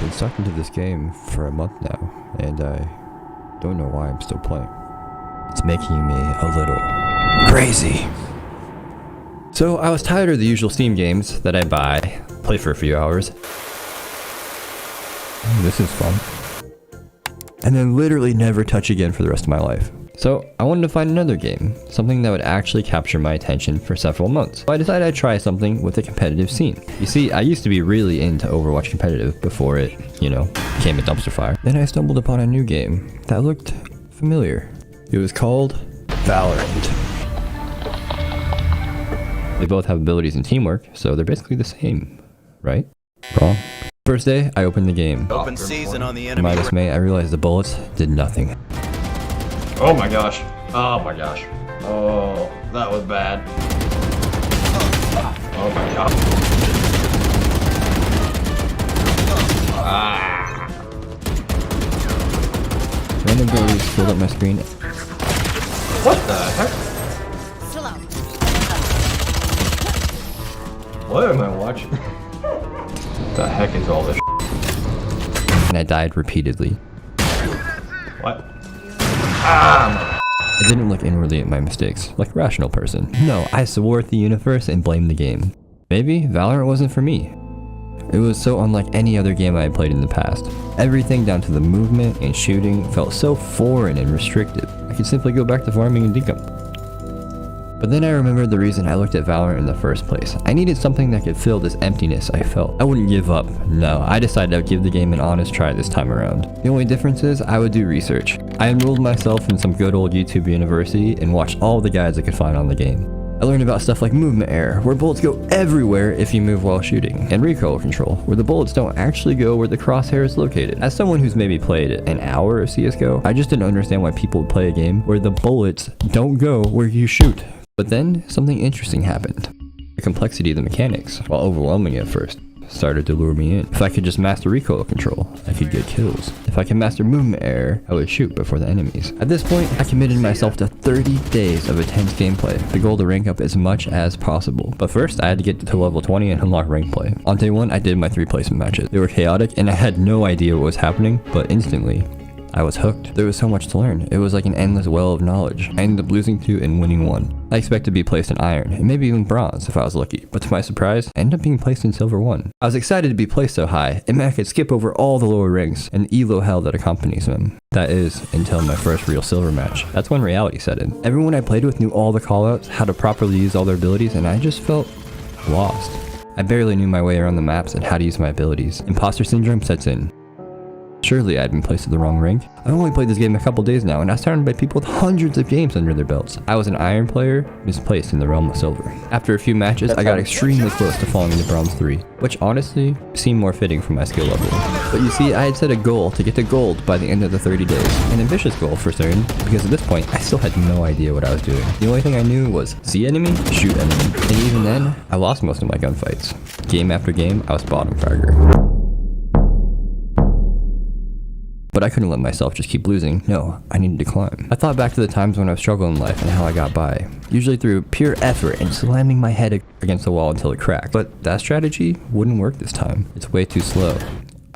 been sucked into this game for a month now, and I don't know why I'm still playing. It's making me a little crazy. So I was tired of the usual Steam games that I buy, play for a few hours. This is fun. And then literally never touch again for the rest of my life. So I wanted to find another game, something that would actually capture my attention for several months. So I decided I'd try something with a competitive scene. You see, I used to be really into Overwatch competitive before it, became a dumpster fire. Then I stumbled upon a new game that looked familiar. It was called Valorant. They both have abilities and teamwork, so they're basically the same, right? Wrong. First day, I opened the game. Open season on the enemy. To my dismay, I realized the bullets did nothing. Oh my gosh. Oh my gosh. Oh, that was bad. Oh my god. Ah. Random abilities filled up my screen. What the heck? What am I watching? What the heck is all this? And I died repeatedly. What? Ah! I didn't look inwardly at my mistakes, like a rational person. No, I swore at the universe and blamed the game. Maybe Valorant wasn't for me. It was so unlike any other game I had played in the past. Everything down to the movement and shooting felt so foreign and restrictive. I could simply go back to farming and decomp. But then I remembered the reason I looked at Valorant in the first place. I needed something that could fill this emptiness I felt. I wouldn't give up. No, I decided I would give the game an honest try this time around. The only difference is I would do research. I enrolled myself in some good old YouTube university and watched all the guides I could find on the game. I learned about stuff like movement error, where bullets go everywhere if you move while shooting, and recoil control, where the bullets don't actually go where the crosshair is located. As someone who's maybe played an hour of CSGO, I just didn't understand why people would play a game where the bullets don't go where you shoot. But then, something interesting happened. The complexity of the mechanics, while overwhelming at first, started to lure me in. If I could just master recoil control, I could get kills. If I could master movement error, I would shoot before the enemies. At this point, I committed myself to 30 days of intense gameplay, the goal to rank up as much as possible. But first, I had to get to level 20 and unlock rank play. On day 1, I did my 3 placement matches. They were chaotic, and I had no idea what was happening, but instantly, I was hooked. There was so much to learn. It was like an endless well of knowledge. I ended up losing 2 and winning 1. I expected to be placed in iron, and maybe even bronze if I was lucky, but to my surprise, I ended up being placed in silver 1. I was excited to be placed so high, it meant I could skip over all the lower ranks and the elo hell that accompanies them. That is, until my first real silver match. That's when reality set in. Everyone I played with knew all the callouts, how to properly use all their abilities, and I just felt lost. I barely knew my way around the maps and how to use my abilities. Imposter syndrome sets in. Surely I had been placed at the wrong rank. I've only played this game a couple days now, and I was surrounded by people with hundreds of games under their belts. I was an iron player, misplaced in the realm of silver. After a few matches, I got extremely close to falling into bronze 3, which honestly seemed more fitting for my skill level. But you see, I had set a goal to get to gold by the end of the 30 days. An ambitious goal for certain, because at this point, I still had no idea what I was doing. The only thing I knew was see enemy, shoot enemy. And even then, I lost most of my gunfights. Game after game, I was bottom fragger. But I couldn't let myself just keep losing. No, I needed to climb. I thought back to the times when I was struggling in life and how I got by. Usually through pure effort and slamming my head against the wall until it cracked. But that strategy wouldn't work this time. It's way too slow.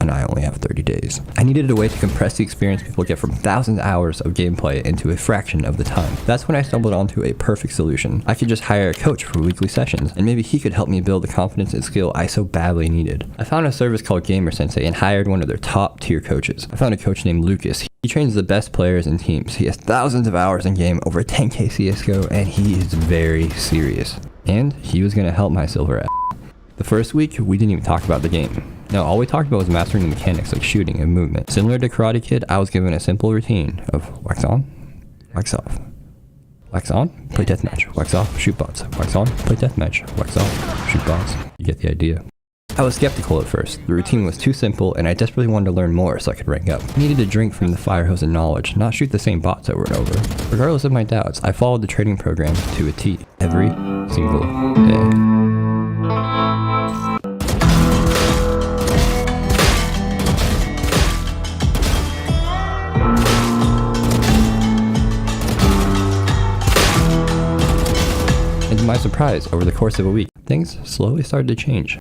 And I only have 30 days. I needed a way to compress the experience people get from thousands of hours of gameplay into a fraction of the time. That's when I stumbled onto a perfect solution. I could just hire a coach for weekly sessions, and maybe he could help me build the confidence and skill I so badly needed. I found a service called Gamer Sensei and hired one of their top tier coaches. I found a coach named Lucas. He trains the best players and teams. He has thousands of hours in game, over 10k CSGO, and he is very serious. And he was gonna help my silver ass. The first week, we didn't even talk about the game. No, all we talked about was mastering the mechanics like shooting and movement. Similar to Karate Kid, I was given a simple routine of wax on, wax off. Wax on, play deathmatch. Wax off, shoot bots. Wax on, play deathmatch. Wax off, shoot bots. You get the idea. I was skeptical at first. The routine was too simple, and I desperately wanted to learn more so I could rank up. I needed to drink from the fire hose of knowledge, not shoot the same bots over and over. Regardless of my doubts, I followed the training program to a T every single day. And to my surprise, over the course of a week, things slowly started to change.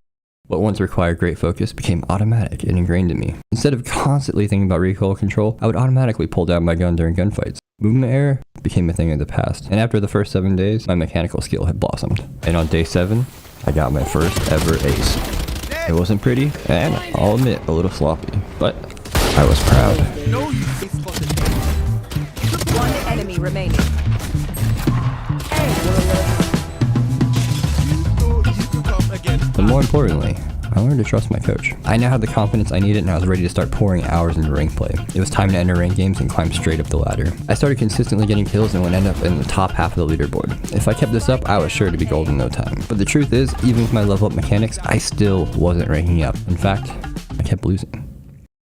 What once required great focus became automatic and ingrained in me. Instead of constantly thinking about recoil control, I would automatically pull down my gun during gunfights. Movement error became a thing of the past, and after the first 7 days, my mechanical skill had blossomed. And on day 7, I got my first ever ace. It wasn't pretty, and I'll admit, a little sloppy, but I was proud. One enemy remaining. But more importantly, I learned to trust my coach. I now had the confidence I needed and I was ready to start pouring hours into rank play. It was time to enter ranked games and climb straight up the ladder. I started consistently getting kills and would end up in the top half of the leaderboard. If I kept this up, I was sure to be gold in no time. But the truth is, even with my level up mechanics, I still wasn't ranking up. In fact, I kept losing.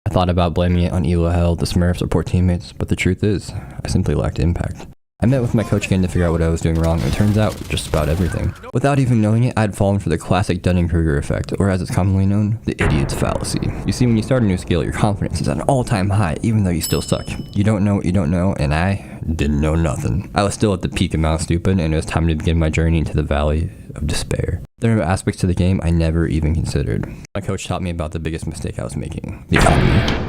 I thought about blaming it on elo hell, the Smurfs, or poor teammates, but the truth is, I simply lacked impact. I met with my coach again to figure out what I was doing wrong, and it turns out, just about everything. Without even knowing it, I'd fallen for the classic Dunning-Kruger effect, or as it's commonly known, the idiot's fallacy. You see, when you start a new skill, your confidence is at an all-time high, even though you still suck. You don't know what you don't know, and I didn't know nothing. I was still at the peak of Mount Stupid, and it was time to begin my journey into the valley of despair. There are aspects to the game I never even considered. My coach taught me about the biggest mistake I was making: the economy.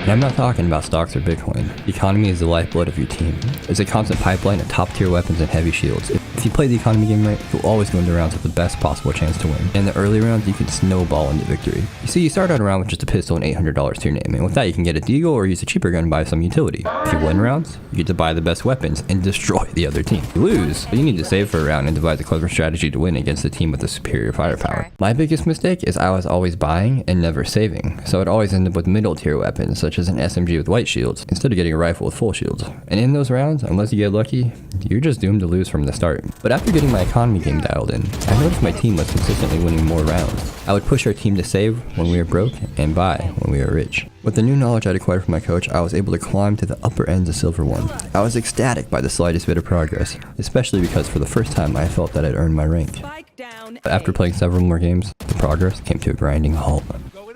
And I'm not talking about stocks or Bitcoin. The economy is the lifeblood of your team. It's a constant pipeline of top tier weapons and heavy shields. If you play the economy game right, you'll always go into rounds with the best possible chance to win. In the early rounds, you can snowball into victory. You see, you start out a round with just a pistol and $800 to your name, and with that you can get a deagle or use a cheaper gun and buy some utility. If you win rounds, you get to buy the best weapons and destroy the other team. You lose, but you need to save for a round and devise a clever strategy to win against the team with the superior firepower. My biggest mistake is I was always buying and never saving, so I'd always end up with middle tier weapons such as an SMG with white shields instead of getting a rifle with full shields. And in those rounds, unless you get lucky, you're just doomed to lose from the start. But after getting my economy game dialed in, I noticed my team was consistently winning more rounds. I would push our team to save when we were broke and buy when we were rich. With the new knowledge I'd acquired from my coach, I was able to climb to the upper ends of Silver 1. I was ecstatic by the slightest bit of progress, especially because for the first time I felt that I'd earned my rank. But after playing several more games, the progress came to a grinding halt.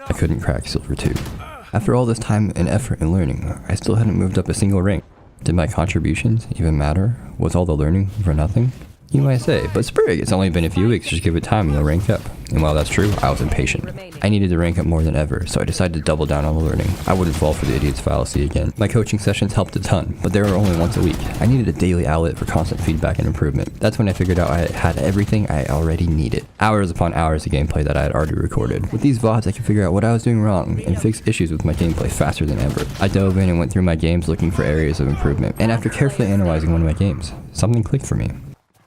I couldn't crack Silver 2. After all this time and effort and learning, I still hadn't moved up a single rank. Did my contributions even matter? Was all the learning for nothing? You might say, but Sprig, it's only been a few weeks, just give it time and you'll rank up. And while that's true, I was impatient. I needed to rank up more than ever, so I decided to double down on the learning. I wouldn't fall for the idiot's fallacy again. My coaching sessions helped a ton, but they were only once a week. I needed a daily outlet for constant feedback and improvement. That's when I figured out I had everything I already needed. Hours upon hours of gameplay that I had already recorded. With these VODs, I could figure out what I was doing wrong and fix issues with my gameplay faster than ever. I dove in and went through my games looking for areas of improvement, and after carefully analyzing one of my games, something clicked for me.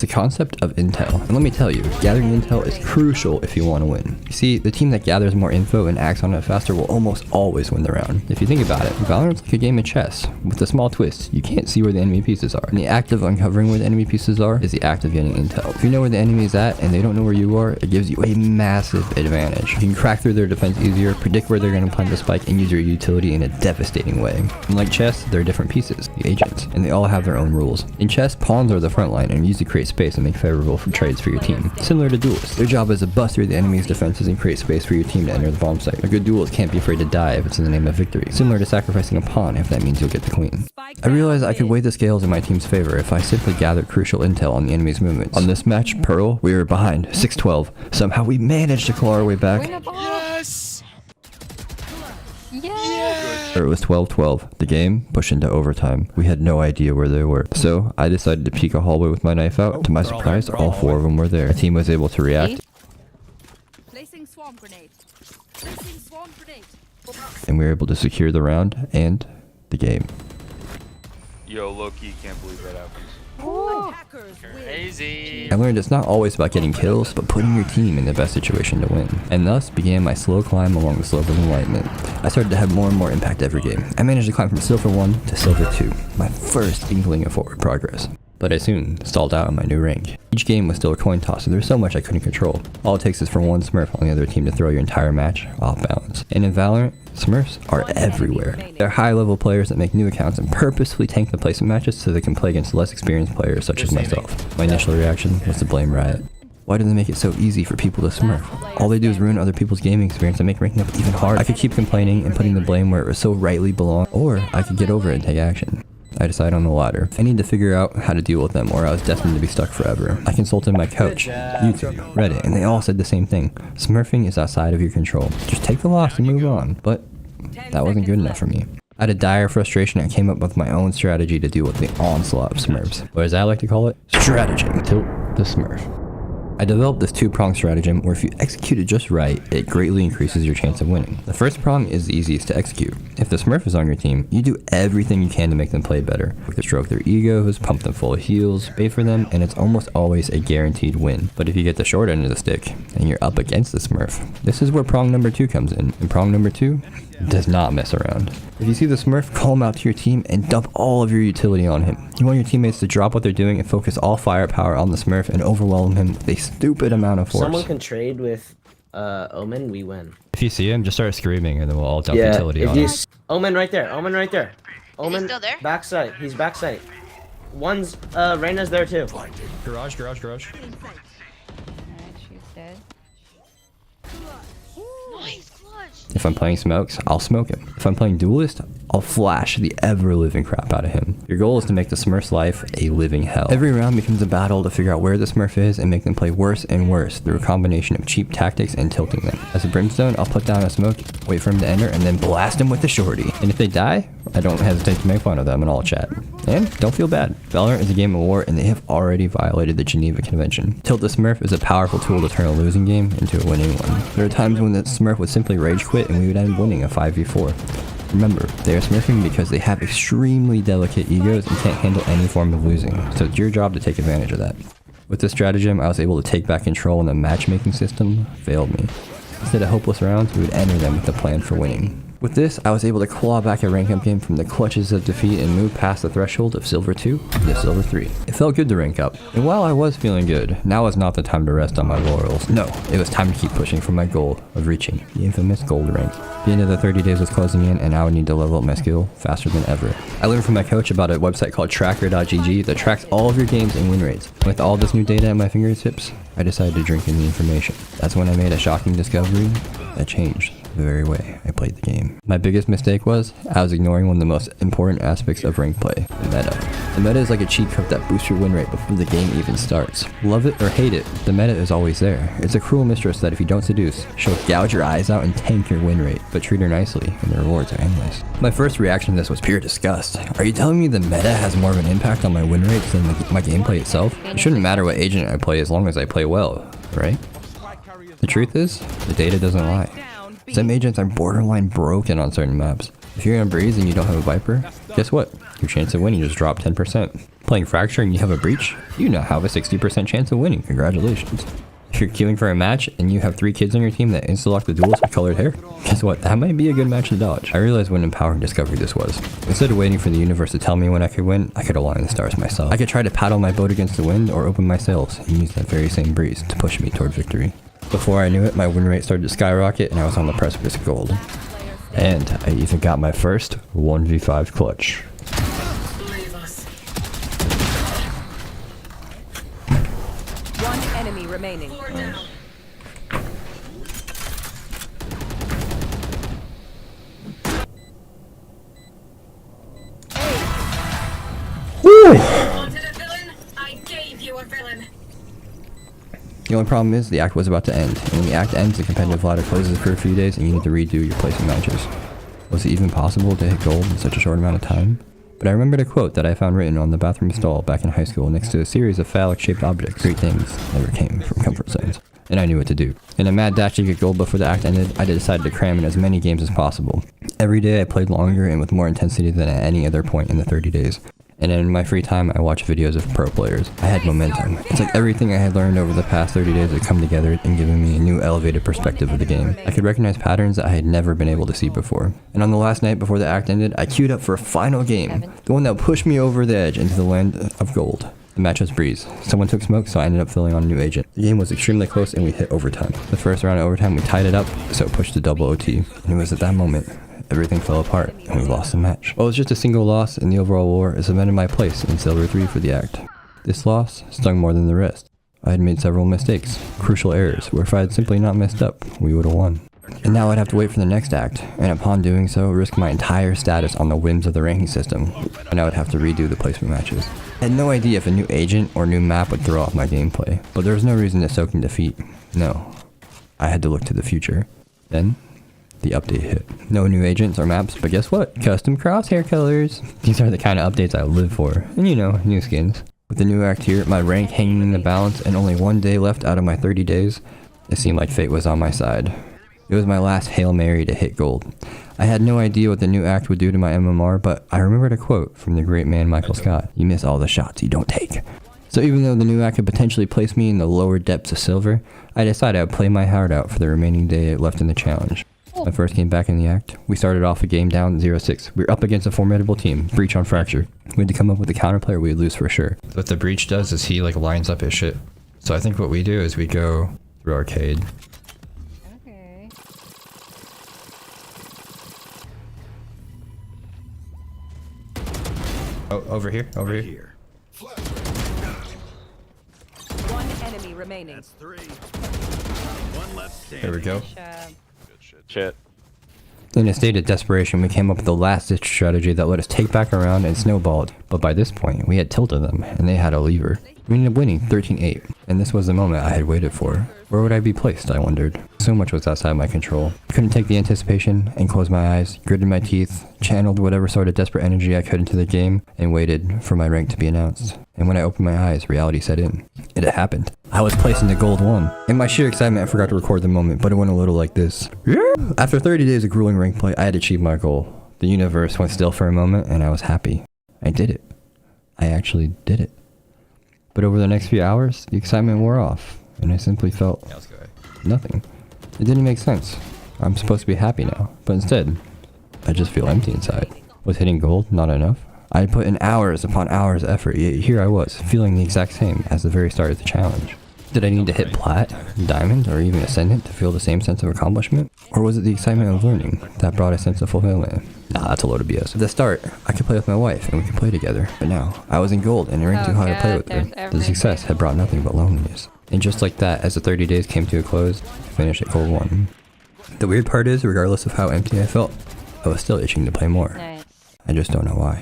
The concept of intel. And let me tell you, gathering intel is crucial if you want to win. You see, the team that gathers more info and acts on it faster will almost always win the round. If you think about it, Valorant's like a game of chess. With a small twist, you can't see where the enemy pieces are. And the act of uncovering where the enemy pieces are is the act of getting intel. If you know where the enemy is at and they don't know where you are, it gives you a massive advantage. You can crack through their defense easier, predict where they're going to plant the spike, and use your utility in a devastating way. Unlike chess, there are different pieces, the agents, and they all have their own rules. In chess, pawns are the front line and used to create space and make favorable trades for your team. Similar to duelists, their job is to bust through the enemy's defenses and create space for your team to enter the bomb site. A good duelist can't be afraid to die if it's in the name of victory. Similar to sacrificing a pawn if that means you'll get the queen. I realized I could weigh the scales in my team's favor if I simply gathered crucial intel on the enemy's movements. On this match, Pearl, we were behind 6-12. Somehow we managed to claw our way back. Yes! Yes! It was 12-12. The game pushed into overtime. We had no idea where they were. So I decided to peek a hallway with my knife out. To my surprise, all 4 of them were there. The team was able to react. Placing swarm grenade. Placing swarm grenade. And we were able to secure the round and the game. Yo, low-key, can't believe that happens. Crazy. I learned it's not always about getting kills, but putting your team in the best situation to win. And thus began my slow climb along the slope of enlightenment. I started to have more and more impact every game. I managed to climb from Silver 1 to Silver 2, my first inkling of forward progress. But I soon stalled out on my new rank. Each game was still a coin toss, and there was so much I couldn't control. All it takes is for one Smurf on the other team to throw your entire match off balance. And in Valorant, Smurfs are everywhere. They're high-level players that make new accounts and purposefully tank the placement matches so they can play against less experienced players such as myself. My initial reaction was to blame Riot. Why do they make it so easy for people to Smurf? All they do is ruin other people's gaming experience and make ranking up even harder. I could keep complaining and putting the blame where it was so rightly belonged, or I could get over it and take action. I decided on the latter. I need to figure out how to deal with them or I was destined to be stuck forever. I consulted my coach, YouTube, Reddit, and they all said the same thing. Smurfing is outside of your control. Just take the loss and move on. But that wasn't good enough for me. Out of dire frustration, I came up with my own strategy to deal with the onslaught of Smurfs. Or as I like to call it, stratagem. Tilt the Smurf. I developed this two-pronged stratagem where if you execute it just right, it greatly increases your chance of winning. The first prong is the easiest to execute. If the Smurf is on your team, you do everything you can to make them play better. You can stroke their egos, pump them full of heals, bait for them, and it's almost always a guaranteed win. But if you get the short end of the stick, and you're up against the Smurf, this is where prong number 2 comes in. And prong number 2 does not mess around. If you see the Smurf, call him out to your team and dump all of your utility on him. You want your teammates to drop what they're doing and focus all firepower on the Smurf and overwhelm him with a stupid amount of force. Someone can trade with Omen, we win. If you see him, just start screaming and then we'll all dump utility on him. Omen right there, Omen right there. Omen still there? backside, he's backside. One's, Reyna's there too. Garage. Alright, she's dead. Nice clutch. If I'm playing smokes, I'll smoke him. If I'm playing duelist, I'll flash the ever-living crap out of him. Your goal is to make the Smurf's life a living hell. Every round becomes a battle to figure out where the Smurf is and make them play worse and worse through a combination of cheap tactics and tilting them. As a Brimstone, I'll put down a smoke, wait for him to enter, and then blast him with the shorty. And if they die, I don't hesitate to make fun of them and all chat. And don't feel bad. Valorant is a game of war and they have already violated the Geneva Convention. Tilt the Smurf is a powerful tool to turn a losing game into a winning one. There are times when the Smurf would simply rage quit and we would end up winning a 5v4. Remember, they are smurfing because they have extremely delicate egos and can't handle any form of losing, so it's your job to take advantage of that. With this stratagem, I was able to take back control when the matchmaking system failed me. Instead of hopeless rounds, we would enter them with a plan for winning. With this, I was able to claw back a rank up game from the clutches of defeat and move past the threshold of Silver 2 to Silver 3. It felt good to rank up, and while I was feeling good, now was not the time to rest on my laurels. No, it was time to keep pushing for my goal of reaching the infamous gold rank. The end of the 30 days was closing in, and I would need to level up my skill faster than ever. I learned from my coach about a website called tracker.gg that tracks all of your games and win rates. With all this new data at my fingertips, I decided to drink in the information. That's when I made a shocking discovery that changed the very way I played the game. My biggest mistake was I was ignoring one of the most important aspects of rank play, the meta. The meta is like a cheat code that boosts your win rate before the game even starts. Love it or hate it, the meta is always there. It's a cruel mistress that if you don't seduce, she'll gouge your eyes out and tank your win rate, but treat her nicely and the rewards are endless. My first reaction to this was pure disgust. Are you telling me the meta has more of an impact on my win rates than my gameplay itself? It shouldn't matter what agent I play as long as I play well, right? The truth is, the data doesn't lie. Some agents are borderline broken on certain maps. If you're in Breeze and you don't have a Viper, guess what? Your chance of winning just dropped 10%. Playing Fracture and you have a Breach, you now have a 60% chance of winning. Congratulations. If you're queuing for a match and you have 3 kids on your team that insta-lock the duels with colored hair, guess what? That might be a good match to dodge. I realized what an empowering discovery this was. Instead of waiting for the universe to tell me when I could win, I could align the stars myself. I could try to paddle my boat against the wind or open my sails and use that very same breeze to push me toward victory. Before I knew it, my win rate started to skyrocket and I was on the precipice of gold. And I even got my first 1v5 clutch. One enemy remaining. Wanted a villain? I gave you a villain. The only problem is the act was about to end, and when the act ends, the competitive ladder closes for a few days and you need to redo your placing matches. Was it even possible to hit gold in such a short amount of time? But I remembered a quote that I found written on the bathroom stall back in high school next to a series of phallic-shaped objects. Great things never came from comfort zones. And I knew what to do. In a mad dash to get gold before the act ended, I decided to cram in as many games as possible. Every day I played longer and with more intensity than at any other point in the 30 days. And in my free time, I watched videos of pro players. I had momentum. It's like everything I had learned over the past 30 days had come together and given me a new elevated perspective of the game. I could recognize patterns that I had never been able to see before. And on the last night before the act ended, I queued up for a final game. The one that would push me over the edge into the land of gold. The match was Breeze. Someone took smoke, so I ended up filling on a new agent. The game was extremely close and we hit overtime. The first round of overtime, we tied it up, so it pushed to double OT. And it was at that moment everything fell apart and we lost the match. While it was just a single loss in the overall war, it cemented my place in Silver 3 for the act. This loss stung more than the rest. I had made several mistakes, crucial errors, where if I had simply not messed up, we would have won. And now I'd have to wait for the next act, and upon doing so, risk my entire status on the whims of the ranking system, and I would have to redo the placement matches. I had no idea if a new agent or new map would throw off my gameplay, but there was no reason to soak in defeat. No. I had to look to the future. Then, the update hit. No new agents or maps, but guess what? Custom crosshair colors. These are the kind of updates I live for, and you know, new skins. With the new act here, my rank hanging in the balance, and only 1 day left out of my 30 days, it seemed like fate was on my side. It was my last Hail Mary to hit gold. I had no idea what the new act would do to my MMR, but I remembered a quote from the great man Michael Scott. You miss all the shots you don't take. So even though the new act could potentially place me in the lower depths of silver, I decided I would play my heart out for the remaining day left in the challenge. My first game back in the act, we started off a game down 0-6. We were up against a formidable team, Breach on Fracture. We had to come up with a counterplay or we'd lose for sure. What the Breach does is he like lines up his shit. So I think what we do is we go through arcade. Okay. Oh, over here, over here. One enemy remaining. There we go. Shit. In a state of desperation, we came up with the last-ditch strategy that let us take back our round and snowballed. But by this point, we had tilted them, and they had a lever. We ended up winning 13-8, and this was the moment I had waited for. Where would I be placed, I wondered. So much was outside my control. I couldn't take the anticipation, and closed my eyes, gritted my teeth, channeled whatever sort of desperate energy I could into the game, and waited for my rank to be announced. And when I opened my eyes, reality set in. It had happened. I was placed into Gold 1. In my sheer excitement, I forgot to record the moment, but it went a little like this. After 30 days of grueling rank play, I had achieved my goal. The universe went still for a moment, and I was happy. I did it. I actually did it. But over the next few hours, the excitement wore off, and I simply felt nothing. It didn't make sense. I'm supposed to be happy now, but instead, I just feel empty inside. Was hitting gold not enough? I had put in hours upon hours of effort, yet here I was, feeling the exact same as the very start of the challenge. Did I need to hit plat, diamond, or even ascendant to feel the same sense of accomplishment? Or was it the excitement of learning that brought a sense of fulfillment? Nah, that's a load of BS. At the start, I could play with my wife and we could play together. But now, I was in gold and it ranked too hard to play with her. The success had brought nothing but loneliness. And just like that, as the 30 days came to a close, I finished at gold 1. The weird part is, regardless of how empty I felt, I was still itching to play more. Nice. I just don't know why.